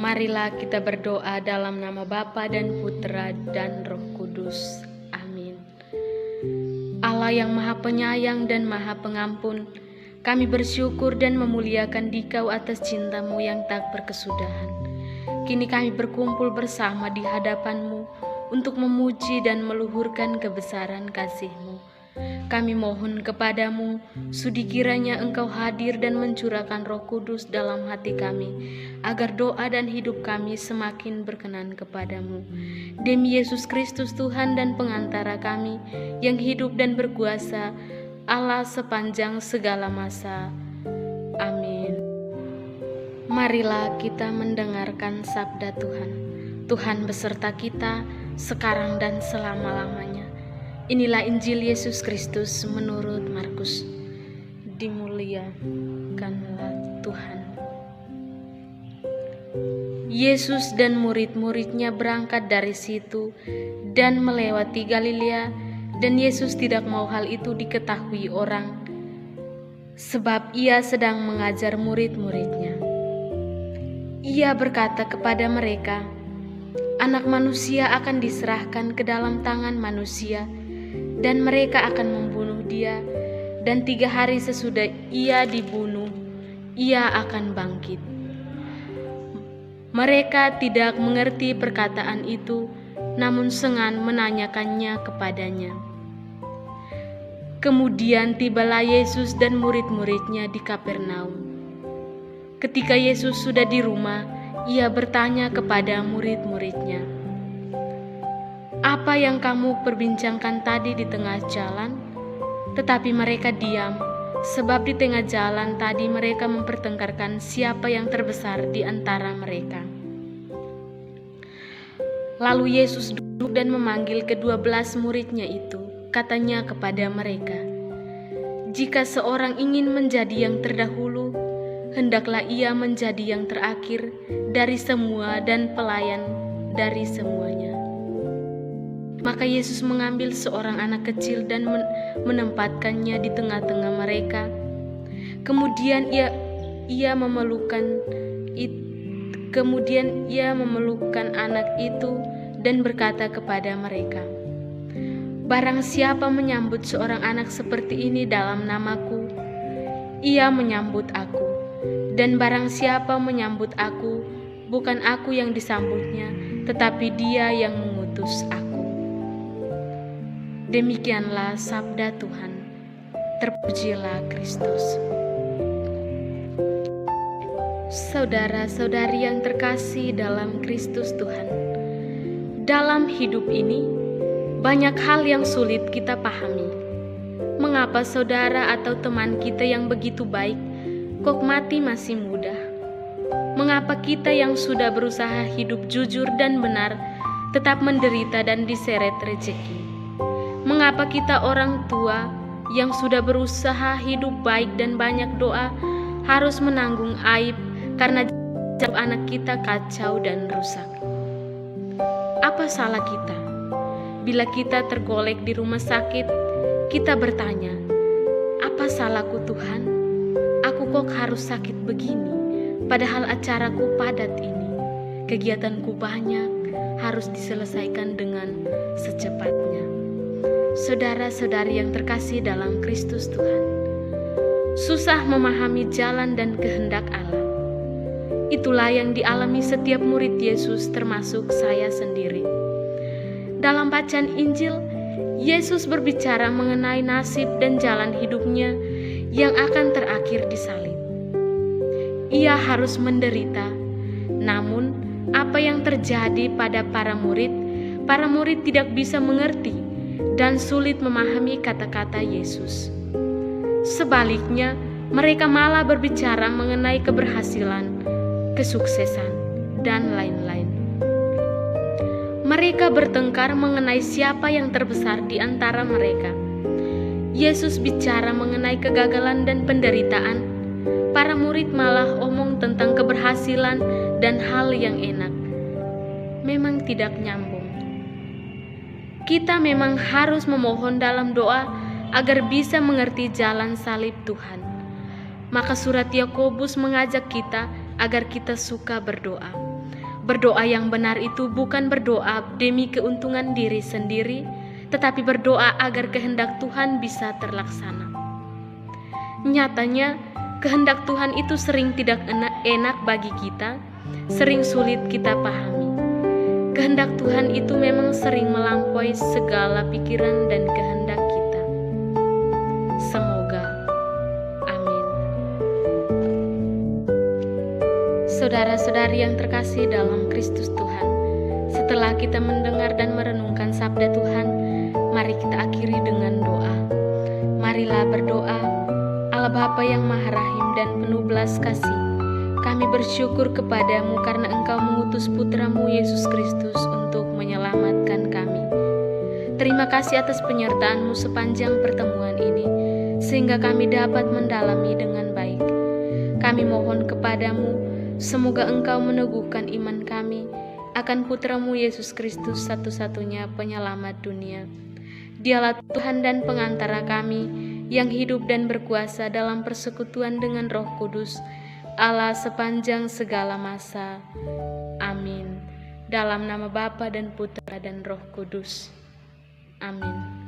Marilah kita berdoa dalam nama Bapa dan Putra dan Roh Kudus. Amin. Allah yang Maha Penyayang dan Maha Pengampun, kami bersyukur dan memuliakan Dikau atas cinta-Mu yang tak berkesudahan. Kini kami berkumpul bersama di hadapan-Mu untuk memuji dan meluhurkan kebesaran kasih-Mu. Kami mohon kepadamu, sudi kiranya Engkau hadir dan mencurahkan Roh Kudus dalam hati kami, agar doa dan hidup kami semakin berkenan kepadamu. Demi Yesus Kristus Tuhan dan pengantara kami, yang hidup dan berkuasa, Allah sepanjang segala masa. Amin. Marilah kita mendengarkan sabda Tuhan. Tuhan beserta kita, sekarang dan selama-lamanya. Inilah Injil Yesus Kristus menurut Markus. Dimuliakanlah Tuhan. Yesus dan murid-muridnya berangkat dari situ dan melewati Galilea, dan Yesus tidak mau hal itu diketahui orang, sebab ia sedang mengajar murid-muridnya. Ia berkata kepada mereka, Anak manusia akan diserahkan ke dalam tangan manusia, dan mereka akan membunuh dia, dan 3 hari sesudah ia dibunuh, ia akan bangkit. Mereka tidak mengerti perkataan itu, namun sengan menanyakannya kepadanya. Kemudian tibalah Yesus dan murid-muridnya di Kapernaum. Ketika Yesus sudah di rumah, ia bertanya kepada murid-muridnya, "Apa yang kamu perbincangkan tadi di tengah jalan?" Tetapi mereka diam, sebab di tengah jalan tadi mereka mempertengkarkan siapa yang terbesar di antara mereka. Lalu Yesus duduk dan memanggil ke-12 muridnya itu. Katanya kepada mereka, "Jika seorang ingin menjadi yang terdahulu, hendaklah ia menjadi yang terakhir dari semua dan pelayan dari semuanya." Maka Yesus mengambil seorang anak kecil dan menempatkannya di tengah-tengah mereka. Kemudian ia memelukkan anak itu dan berkata kepada mereka, "Barang siapa menyambut seorang anak seperti ini dalam namaku, ia menyambut aku. Dan barang siapa menyambut aku, bukan aku yang disambutnya, tetapi Dia yang mengutus aku." Demikianlah sabda Tuhan. Terpujilah Kristus. Saudara-saudari yang terkasih dalam Kristus Tuhan, dalam hidup ini banyak hal yang sulit kita pahami. Mengapa saudara atau teman kita yang begitu baik kok mati masih muda? Mengapa kita yang sudah berusaha hidup jujur dan benar tetap menderita dan diseret rezeki? Mengapa kita orang tua yang sudah berusaha hidup baik dan banyak doa harus menanggung aib karena anak kita kacau dan rusak? Apa salah kita? Bila kita tergolek di rumah sakit, kita bertanya, "Apa salahku Tuhan? Aku kok harus sakit begini, padahal acaraku padat ini. Kegiatanku banyak, harus diselesaikan dengan secepatnya." Saudara-saudari yang terkasih dalam Kristus Tuhan, susah memahami jalan dan kehendak Allah. Itulah yang dialami setiap murid Yesus, termasuk saya sendiri. Dalam bacaan Injil, Yesus berbicara mengenai nasib dan jalan hidupnya yang akan terakhir di salib. Ia harus menderita, namun apa yang terjadi pada para murid tidak bisa mengerti dan sulit memahami kata-kata Yesus. Sebaliknya, mereka malah berbicara mengenai keberhasilan, kesuksesan, dan lain-lain. Mereka bertengkar mengenai siapa yang terbesar di antara mereka. Yesus bicara mengenai kegagalan dan penderitaan. Para murid malah omong tentang keberhasilan dan hal yang enak. Memang tidak nyambung. Kita memang harus memohon dalam doa agar bisa mengerti jalan salib Tuhan. Maka surat Yakobus mengajak kita agar kita suka berdoa. Berdoa yang benar itu bukan berdoa demi keuntungan diri sendiri, tetapi berdoa agar kehendak Tuhan bisa terlaksana. Nyatanya, kehendak Tuhan itu sering tidak enak bagi kita, sering sulit kita pahami. Kehendak Tuhan itu memang sering melampaui segala pikiran dan kehendak kita. Semoga. Amin. Saudara-saudari yang terkasih dalam Kristus Tuhan, setelah kita mendengar dan merenungkan sabda Tuhan, mari kita akhiri dengan doa. Marilah berdoa. Allah Bapa yang Maha Rahim dan penuh belas kasih, kami bersyukur kepadamu karena Engkau mengutus Putramu Yesus Kristus untuk menyelamatkan kami. Terima kasih atas penyertaan-Mu sepanjang pertemuan ini, sehingga kami dapat mendalami dengan baik. Kami mohon kepadamu, semoga Engkau meneguhkan iman kami akan Putramu Yesus Kristus, satu-satunya penyelamat dunia. Dialah Tuhan dan pengantara kami, yang hidup dan berkuasa dalam persekutuan dengan Roh Kudus, Allah sepanjang segala masa. Amin. Dalam nama Bapa dan Putra dan Roh Kudus. Amin.